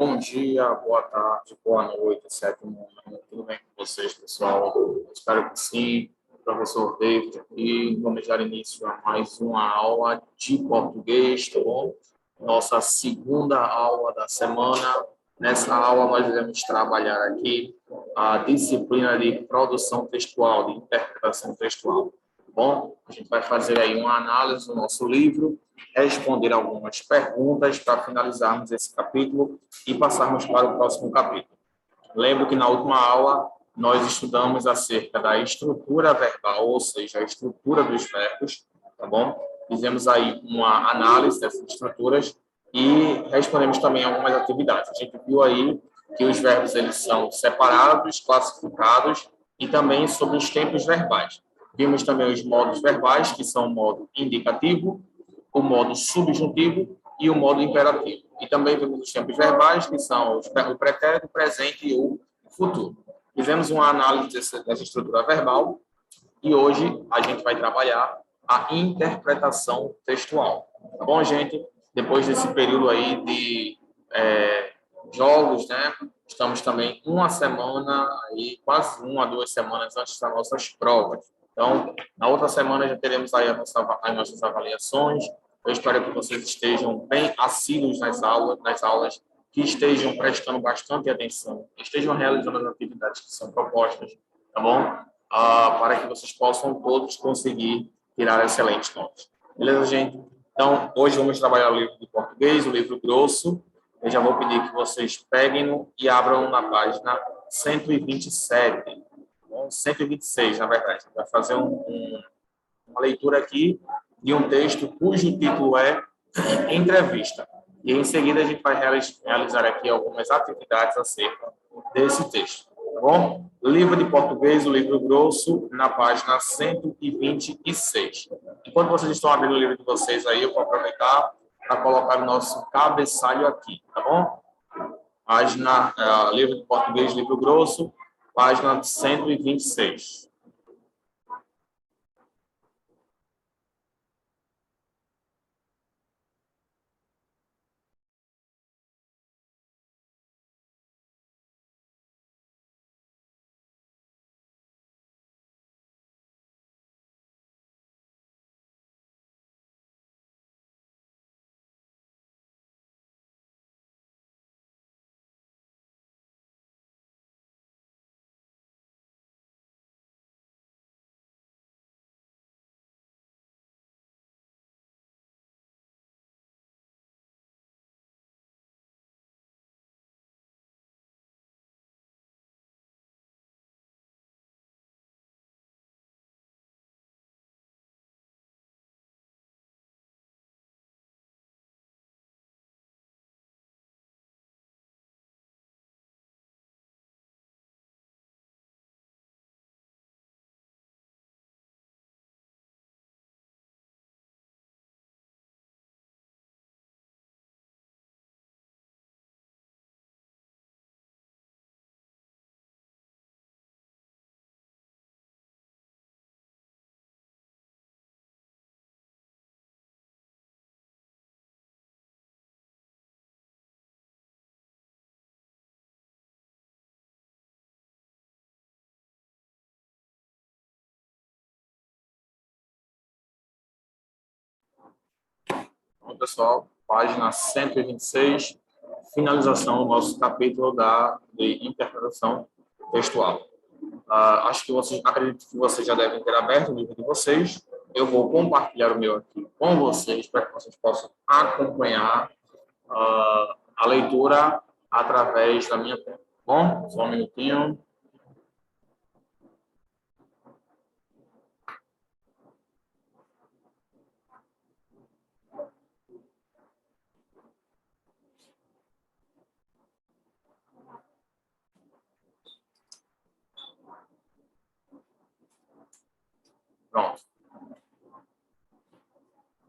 Bom dia, boa tarde, boa noite, sétimo ano. Tudo bem com vocês, pessoal? Espero que sim. Professor David aqui. Vamos dar início a mais uma aula de português, tá bom? Nossa segunda aula da semana. Nessa aula, nós iremos trabalhar aqui a disciplina de produção textual, de interpretação textual, tá bom? A gente vai fazer aí uma análise do nosso livro, responder algumas perguntas para finalizarmos esse capítulo e passarmos para o próximo capítulo. Lembro que na última aula nós estudamos acerca da estrutura verbal, ou seja, a estrutura dos verbos, tá bom? Fizemos aí uma análise dessas estruturas e respondemos também algumas atividades. A gente viu aí que os verbos eles são separados, classificados e também sobre os tempos verbais. Vimos também os modos verbais, que são o modo indicativo, o modo subjuntivo e o modo imperativo. E também temos os tempos verbais, que são o pretérito, o presente e o futuro. Fizemos uma análise dessa estrutura verbal e hoje a gente vai trabalhar a interpretação textual. Tá bom, gente? Depois desse período aí de jogos, né? Estamos também uma semana, aí, quase 1 a 2 semanas antes das nossas provas. Então, na outra semana já teremos aí as nossas avaliações. Eu espero que vocês estejam bem assíduos nas aulas, que estejam prestando bastante atenção, que estejam realizando as atividades que são propostas, tá bom? Para que vocês possam todos conseguir tirar excelentes notas. Beleza, gente? Então, hoje vamos trabalhar o livro de português, o livro grosso. Eu já vou pedir que vocês peguem e abram na página 127, 126, na verdade. Vai fazer uma leitura aqui de um texto cujo título é Entrevista. E em seguida a gente vai realizar aqui algumas atividades acerca desse texto. Tá bom? Livro de português, o livro grosso, na página 126. Enquanto vocês estão abrindo o livro de vocês aí, eu vou aproveitar para colocar o nosso cabeçalho aqui, tá bom? Página, livro de português, livro grosso, página 126. Bom, pessoal, página 126, finalização do nosso capítulo de interpretação textual. Acho que acredito que vocês já devem ter aberto o livro de vocês. Eu vou compartilhar o meu aqui com vocês, para que vocês possam acompanhar a leitura através da minha tela. Bom, só um minutinho. Pronto.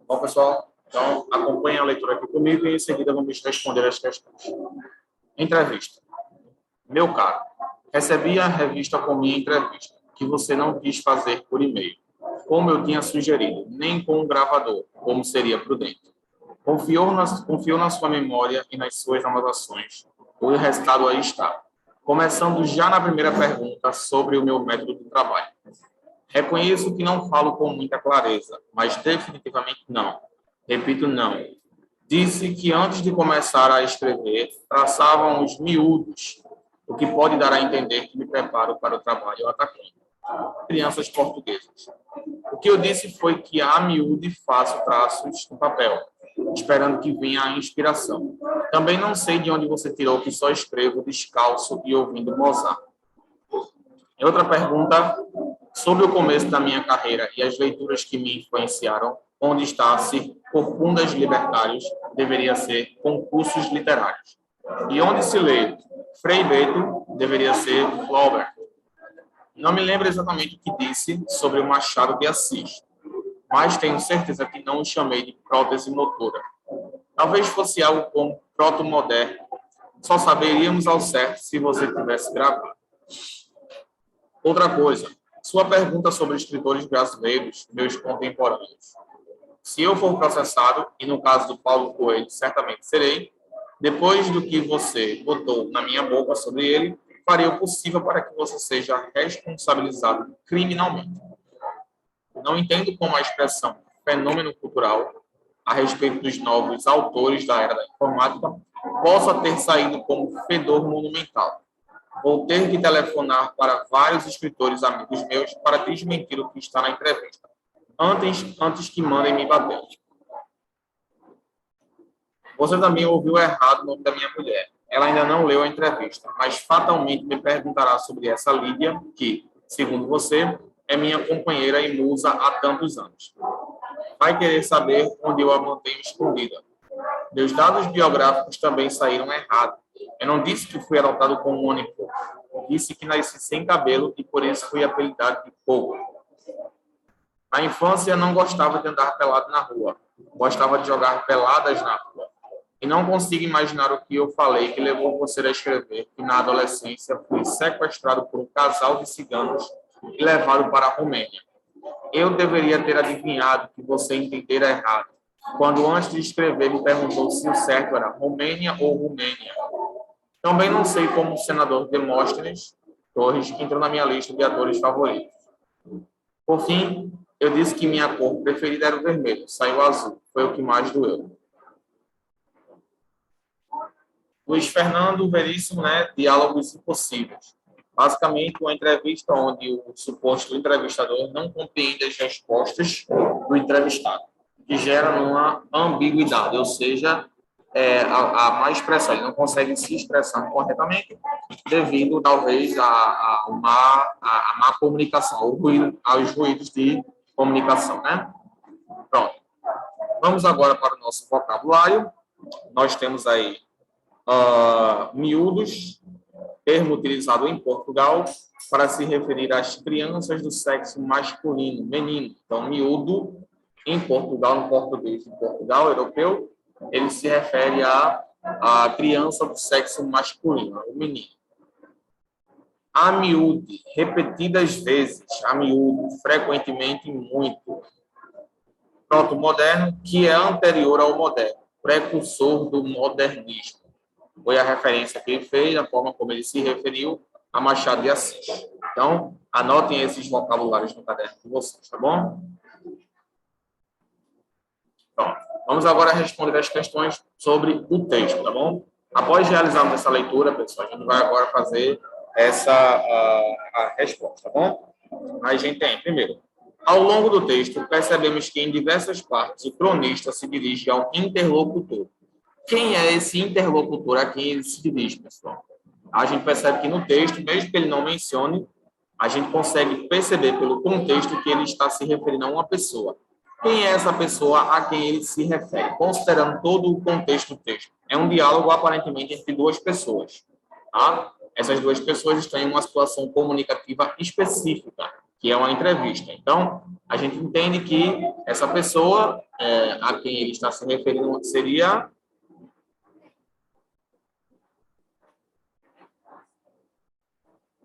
Bom, pessoal, então acompanhem a leitura aqui comigo e em seguida vamos responder as questões. Entrevista. Meu caro, recebi a revista com minha entrevista, que você não quis fazer por e-mail, como eu tinha sugerido, nem com um gravador, como seria prudente. Confiou na sua memória e nas suas anotações, O resultado aí está. Começando já na primeira pergunta sobre o meu método de trabalho. Reconheço que não falo com muita clareza, mas definitivamente não. Repito, não. Disse que antes de começar a escrever, traçavam os miúdos, o que pode dar a entender que me preparo para o trabalho atacante. Crianças portuguesas. O que eu disse foi que a miúde faço traços no papel, esperando que venha a inspiração. Também não sei de onde você tirou que só escrevo descalço e ouvindo Mozart. Em outra pergunta, sobre o começo da minha carreira e as leituras que me influenciaram, onde está se Corcundas Libertários deveria ser concursos literários. E onde se lê Frei Beto deveria ser Flaubert. Não me lembro exatamente o que disse sobre o Machado de Assis, mas tenho certeza que não o chamei de prótese motora. Talvez fosse algo como proto-moderno. Só saberíamos ao certo se você tivesse gravado. Outra coisa, sua pergunta sobre escritores brasileiros, meus contemporâneos. Se eu for processado, e no caso do Paulo Coelho certamente serei, depois do que você botou na minha boca sobre ele, farei o possível para que você seja responsabilizado criminalmente. Não entendo como a expressão fenômeno cultural a respeito dos novos autores da era da informática possa ter saído como fedor monumental. Vou ter que telefonar para vários escritores amigos meus para desmentir o que está na entrevista, antes que mandem me bater. Você também ouviu errado o nome da minha mulher. Ela ainda não leu a entrevista, mas fatalmente me perguntará sobre essa Lídia, que, segundo você, é minha companheira e musa há tantos anos. Vai querer saber onde eu a mantenho escondida. Meus dados biográficos também saíram errados. Eu não disse que fui adotado com um ano e pouco. Disse que nasci sem cabelo e por isso fui apelidado de Pouco. Na infância, não gostava de andar pelado na rua. Gostava de jogar peladas na rua. E não consigo imaginar o que eu falei que levou você a escrever que na adolescência fui sequestrado por um casal de ciganos e levado para a Romênia. Eu deveria ter adivinhado que você entendera errado, quando antes de escrever me perguntou se o certo era Romênia ou Rumênia. Também não sei como o senador Demóstenes Torres entrou na minha lista de atores favoritos. Por fim, eu disse que minha cor preferida era o vermelho, saiu azul, foi o que mais doeu. Luiz Fernando Veríssimo, Diálogos Impossíveis. Basicamente, uma entrevista onde o suposto entrevistador não compreende as respostas do entrevistado, que gera uma ambiguidade, ou seja, a má expressão. Ele não consegue se expressar corretamente devido, talvez, a má comunicação, aos ruídos de comunicação, né? Pronto. Vamos agora para o nosso vocabulário. Nós temos aí miúdos, termo utilizado em Portugal para se referir às crianças do sexo masculino, menino. Então, miúdo, em Portugal, no português de Portugal, europeu, ele se refere à criança do sexo masculino, o menino. A miúde, repetidas vezes, a miúdo, frequentemente muito. Proto-moderno, que é anterior ao moderno, precursor do modernismo. Foi a referência que ele fez, a forma como ele se referiu a Machado de Assis. Então, anotem esses vocabulários no caderno de vocês, tá bom? Então, vamos agora responder as questões sobre o texto, tá bom? Após realizarmos essa leitura, pessoal, a gente vai agora fazer a resposta, tá bom? Aí a gente tem, primeiro, ao longo do texto, percebemos que em diversas partes o cronista se dirige ao interlocutor. Quem é esse interlocutor a quem ele se dirige, pessoal? A gente percebe que no texto, mesmo que ele não mencione, a gente consegue perceber pelo contexto que ele está se referindo a uma pessoa. Quem é essa pessoa a quem ele se refere? Considerando todo o contexto do texto. É um diálogo, aparentemente, entre duas pessoas. Tá? Essas duas pessoas estão em uma situação comunicativa específica, que é uma entrevista. Então, a gente entende que essa pessoa a quem ele está se referindo seria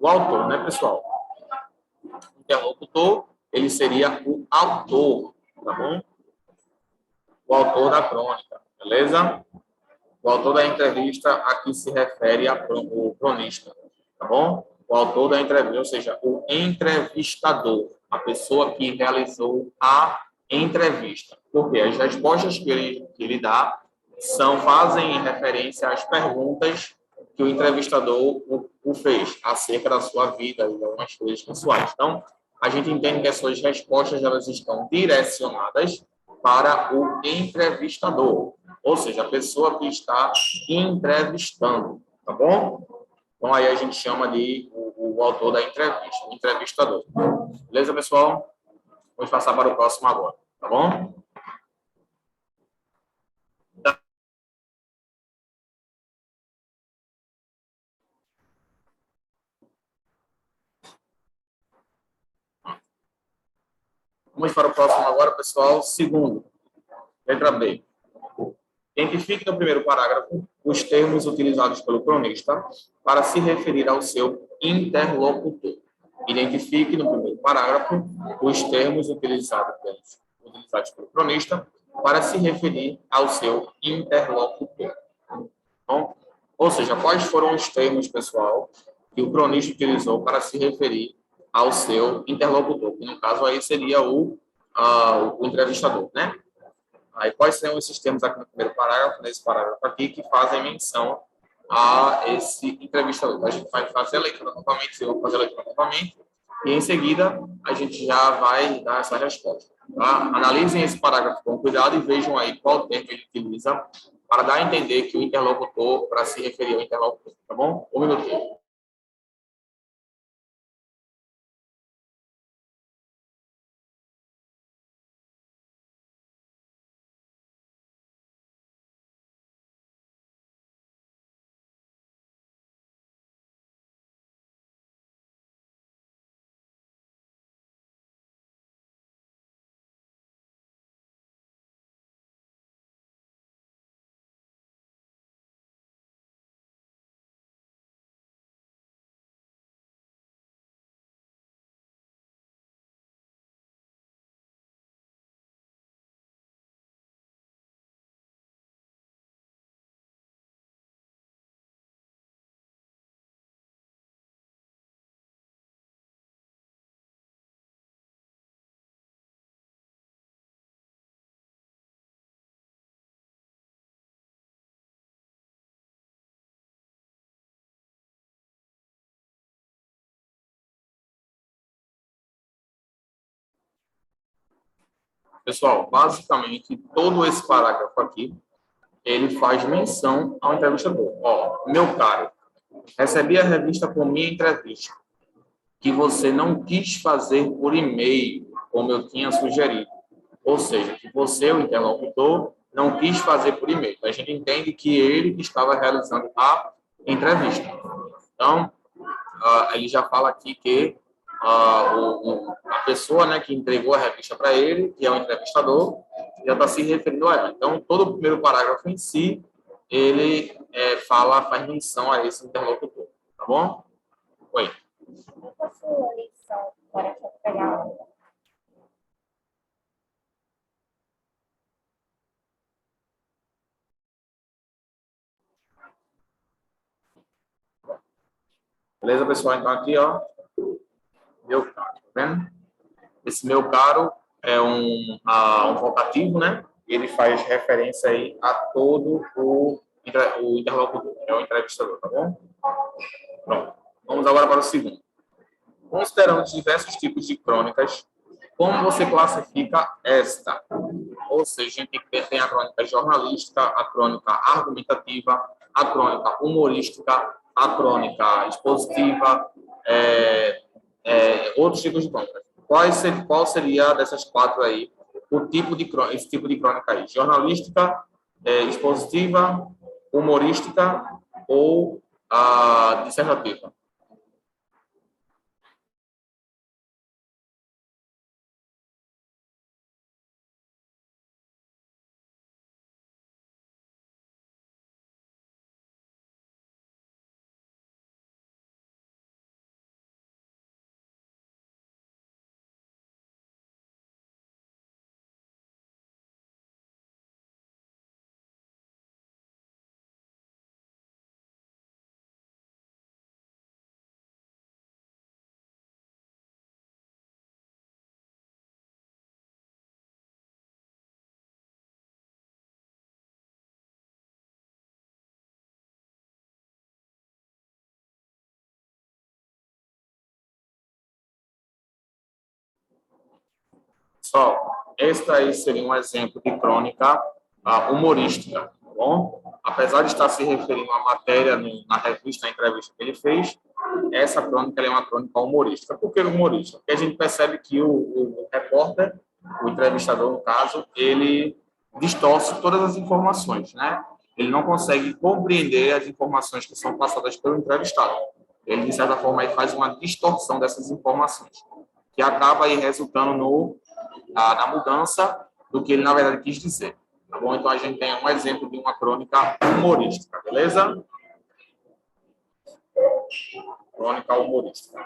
o autor, né, pessoal? O interlocutor, ele seria o autor, tá bom? O autor da crônica, beleza? O autor da entrevista aqui se refere ao cronista, tá bom? O autor da entrevista, ou seja, o entrevistador, a pessoa que realizou a entrevista. Porque as respostas que ele dá fazem referência às perguntas que o entrevistador o fez acerca da sua vida e de algumas coisas pessoais. Então, a gente entende que as suas respostas elas estão direcionadas para o entrevistador, ou seja, a pessoa que está entrevistando, tá bom? Então, aí a gente chama de o autor da entrevista, o entrevistador. Beleza, pessoal? Vamos passar para o próximo agora, tá bom? Vamos para o próximo agora, pessoal. Segundo, letra B. Identifique no primeiro parágrafo os termos utilizados pelo cronista para se referir ao seu interlocutor. Identifique no primeiro parágrafo os termos utilizados pelo cronista para se referir ao seu interlocutor. Bom, ou seja, quais foram os termos, pessoal, que o cronista utilizou para se referir ao seu interlocutor, que no caso aí seria o entrevistador, né? Aí, quais são esses termos aqui no primeiro parágrafo, nesse parágrafo aqui, que fazem menção a esse entrevistador? A gente vai fazer a leitura novamente, eu vou fazer a leitura novamente, e em seguida a gente já vai dar essa resposta. Tá? Analisem esse parágrafo com cuidado e vejam aí qual termo ele utiliza para dar a entender que o interlocutor, para se referir ao interlocutor, tá bom? Um minutinho. Pessoal, basicamente, todo esse parágrafo aqui, ele faz menção ao entrevistador. Ó, meu caro, recebi a revista com minha entrevista, que você não quis fazer por e-mail, como eu tinha sugerido. Ou seja, que você, o interlocutor, não quis fazer por e-mail. A gente entende que ele que estava realizando a entrevista. Então, ele já fala aqui que a pessoa, né, que entregou a revista para ele, que é o entrevistador, já está se referindo a ela. Então, todo o primeiro parágrafo em si, ele faz menção a esse interlocutor. Tá bom? Oi. Eu faço a lição para pegar. Beleza, pessoal? Então, aqui, ó, meu caro, tá vendo? Esse meu caro é um vocativo, né? Ele faz referência aí a todo o interlocutor, é o entrevistador, tá bom? Pronto. Vamos agora para o segundo. Considerando os diversos tipos de crônicas, como você classifica esta? Ou seja, a gente tem a crônica jornalística, a crônica argumentativa, a crônica humorística, a crônica expositiva, outros tipos de crônicas. Qual seria dessas quatro aí esse tipo de crônica aí? Jornalística, expositiva, humorística ou dissertativa? Pessoal, esse aí seria um exemplo de crônica humorística, tá bom? Apesar de estar se referindo à matéria na revista, na entrevista que ele fez, essa crônica é uma crônica humorística. Por que humorística? Porque a gente percebe que o repórter, o entrevistador, no caso, ele distorce todas as informações, né? Ele não consegue compreender as informações que são passadas pelo entrevistado. Ele, de certa forma, aí faz uma distorção dessas informações, que acaba aí resultando na mudança do que ele, na verdade, quis dizer. Tá bom? Então, a gente tem um exemplo de uma crônica humorística, beleza? Crônica humorística.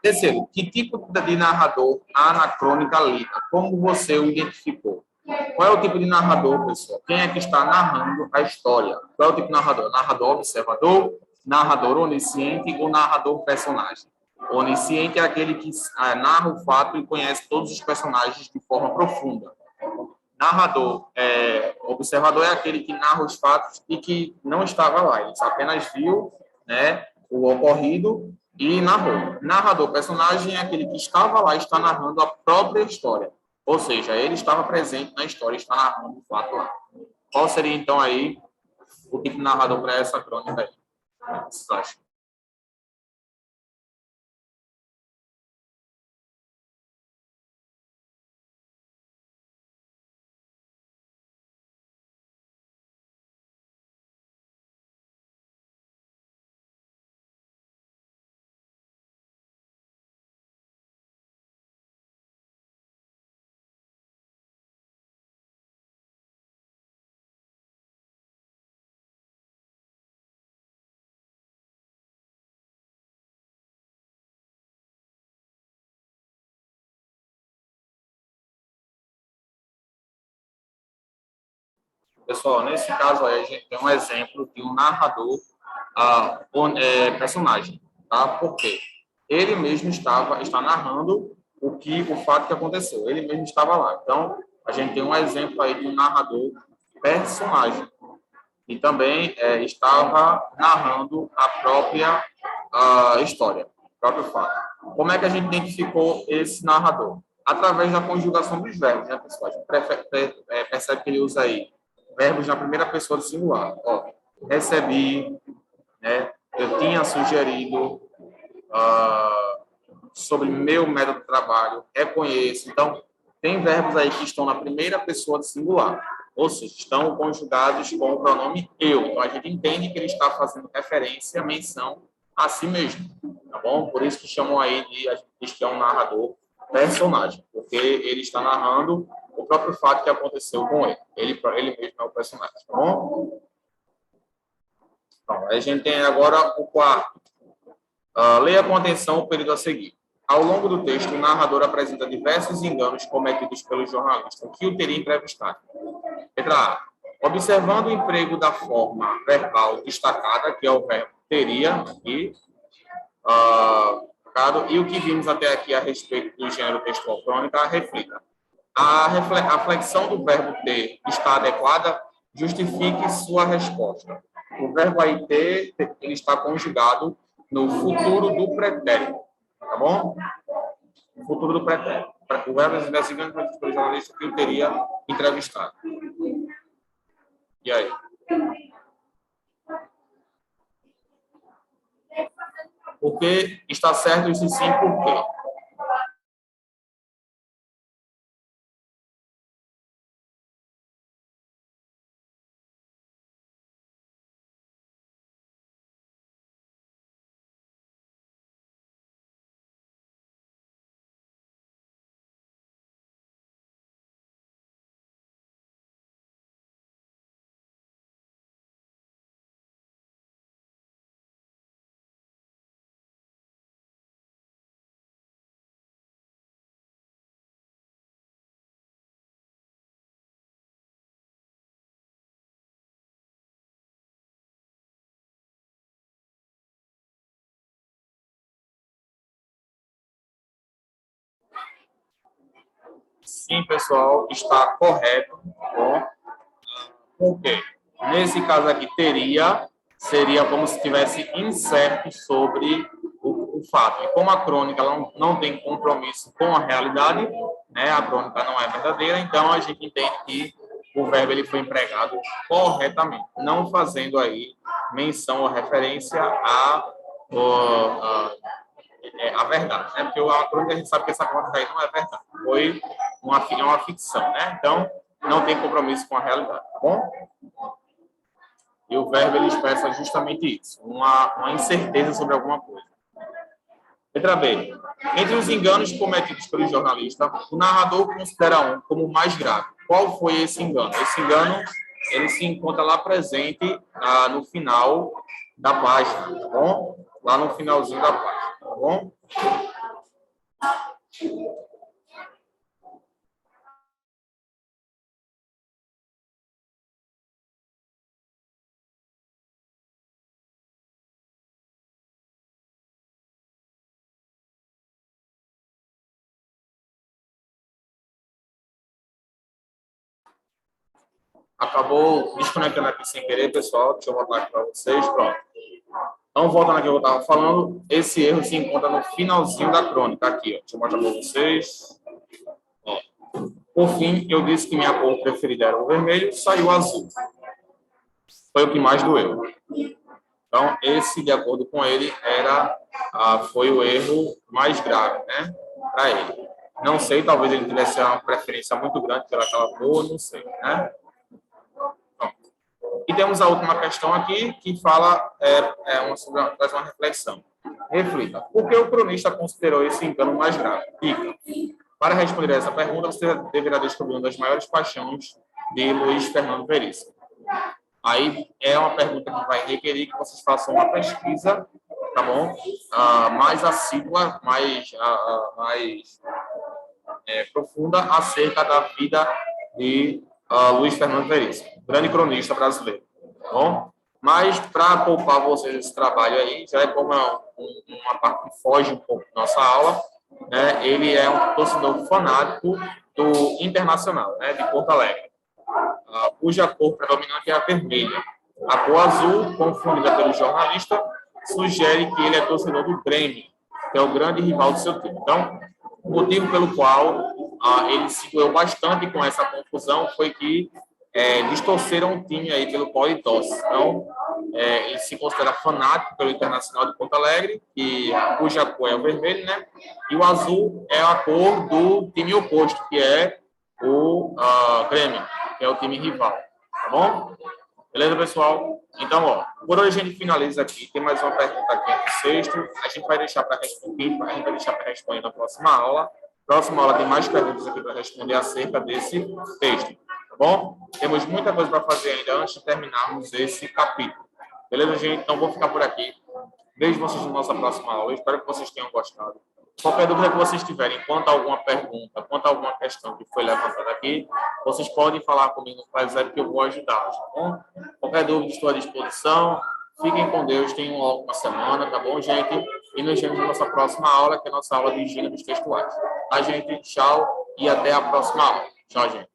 Terceiro, que tipo de narrador há na crônica lida? Como você o identificou? Qual é o tipo de narrador, pessoal? Quem é que está narrando a história? Qual é o tipo de narrador? Narrador observador, narrador onisciente ou narrador personagem? Onisciente é aquele que narra o fato e conhece todos os personagens de forma profunda. Narrador observador é aquele que narra os fatos e que não estava lá, ele apenas viu, né, o ocorrido e narrou. Narrador personagem é aquele que estava lá e está narrando a própria história. Ou seja, ele estava presente na história e está narrando o fato lá. Qual seria, então, aí o tipo de narrador para essa crônica aí? O que vocês acham? Pessoal, nesse caso aí, a gente tem um exemplo de um narrador personagem, tá? Por quê? Ele mesmo está narrando o fato que aconteceu. Ele mesmo estava lá. Então, a gente tem um exemplo aí de um narrador personagem e também estava narrando a própria história, o próprio fato. Como é que a gente identificou esse narrador? Através da conjugação dos verbos, né, pessoal? A gente percebe que ele usa aí verbos na primeira pessoa do singular. Ó, recebi, né? Eu tinha sugerido sobre meu método de trabalho, reconheço. Então, tem verbos aí que estão na primeira pessoa do singular, ou seja, estão conjugados com o pronome eu. Então, a gente entende que ele está fazendo referência, menção a si mesmo, tá bom? Por isso que chamam aí a gente diz que é um narrador personagem, porque ele está narrando o próprio fato que aconteceu com ele. Ele mesmo é o personagem, tá bom? Então, a gente tem agora o quarto. Leia com atenção o período a seguir. Ao longo do texto, o narrador apresenta diversos enganos cometidos pelo jornalista que o teria entrevistado. Letra A. Observando o emprego da forma verbal destacada, que é o verbo teria, e o que vimos até aqui a respeito do gênero textual crônica, reflita. A flexão do verbo ter está adequada? Justifique sua resposta. O verbo aí ter, ele está conjugado no futuro do pretérito, tá bom? O futuro do pretérito. O verbo investigando pelo jornalista que eu teria entrevistado. E aí? Porque está certo isso sim, por quê? Sim, pessoal, está correto. Tá bom? Por quê? Nesse caso aqui, teria, seria como se tivesse incerto sobre o o fato. E como a crônica ela não tem compromisso com a realidade, né, a crônica não é verdadeira, então a gente entende que o verbo ele foi empregado corretamente, não fazendo aí menção ou referência à verdade, né? Porque a crônica a gente sabe que essa crônica aí não é verdade, foi uma ficção, né? Então não tem compromisso com a realidade, tá bom? E o verbo ele expressa justamente isso, uma incerteza sobre alguma coisa. Letra B. Entre os enganos cometidos pelo jornalista, o narrador considera um como o mais grave. Qual foi esse engano? Esse engano ele se encontra lá presente no final da página, tá bom? Lá no finalzinho da página, tá bom? Acabou desconectando aqui sem querer, pessoal. Deixa eu voltar aqui para vocês. Pronto. Então, voltando aqui ao que eu estava falando, esse erro se encontra no finalzinho da crônica. Aqui, ó. Deixa eu mostrar para vocês. Ó. Por fim, eu disse que minha cor preferida era o vermelho, saiu azul. Foi o que mais doeu. Então, esse, de acordo com ele, foi o erro mais grave, né? Para ele. Não sei, talvez ele tivesse uma preferência muito grande pelaquela cor, não sei, né? E temos a última questão aqui, que fala, faz uma reflexão. Reflita, por que o cronista considerou esse engano mais grave? Dica. Para responder a essa pergunta, você deverá descobrir uma das maiores paixões de Luiz Fernando Veríssimo. Aí é uma pergunta que vai requerer que vocês façam uma pesquisa, tá bom? Mais assídua, mais profunda acerca da vida de Luiz Fernando Veríssimo, grande cronista brasileiro, tá bom? Mas, para poupar vocês esse trabalho aí, já é como uma parte que foge um pouco da nossa aula, né? Ele é um torcedor fanático do Internacional, né? De Porto Alegre, cuja cor predominante é a vermelha. A cor azul, confundida pelo jornalista, sugere que ele é torcedor do Grêmio, que é o grande rival do seu time. Então, o motivo pelo qual ele se doeu bastante com essa confusão foi que distorceram o time aí pelo qual ele torce. Então, ele se considera fanático pelo Internacional de Porto Alegre, cuja cor é o vermelho, né? E o azul é a cor do time oposto, que é o Grêmio, que é o time rival. Tá bom? Beleza, pessoal? Então, ó, por hoje a gente finaliza aqui. Tem mais uma pergunta aqui no sexto. A gente vai deixar para responder na próxima aula. Próxima aula tem mais perguntas aqui para responder acerca desse texto. Tá bom? Temos muita coisa para fazer ainda antes de terminarmos esse capítulo. Beleza, gente? Então, vou ficar por aqui. Vejo vocês na nossa próxima aula. Eu espero que vocês tenham gostado. Qualquer dúvida que vocês tiverem, quanto a alguma pergunta, quanto a alguma questão que foi levantada aqui, vocês podem falar comigo no WhatsApp que eu vou ajudar, tá bom? Qualquer dúvida, estou à disposição. Fiquem com Deus, tenham uma ótima semana, tá bom, gente? E nos vemos na nossa próxima aula, que é a nossa aula de gêneros textuais. Tá, gente? Tchau e até a próxima aula. Tchau, gente.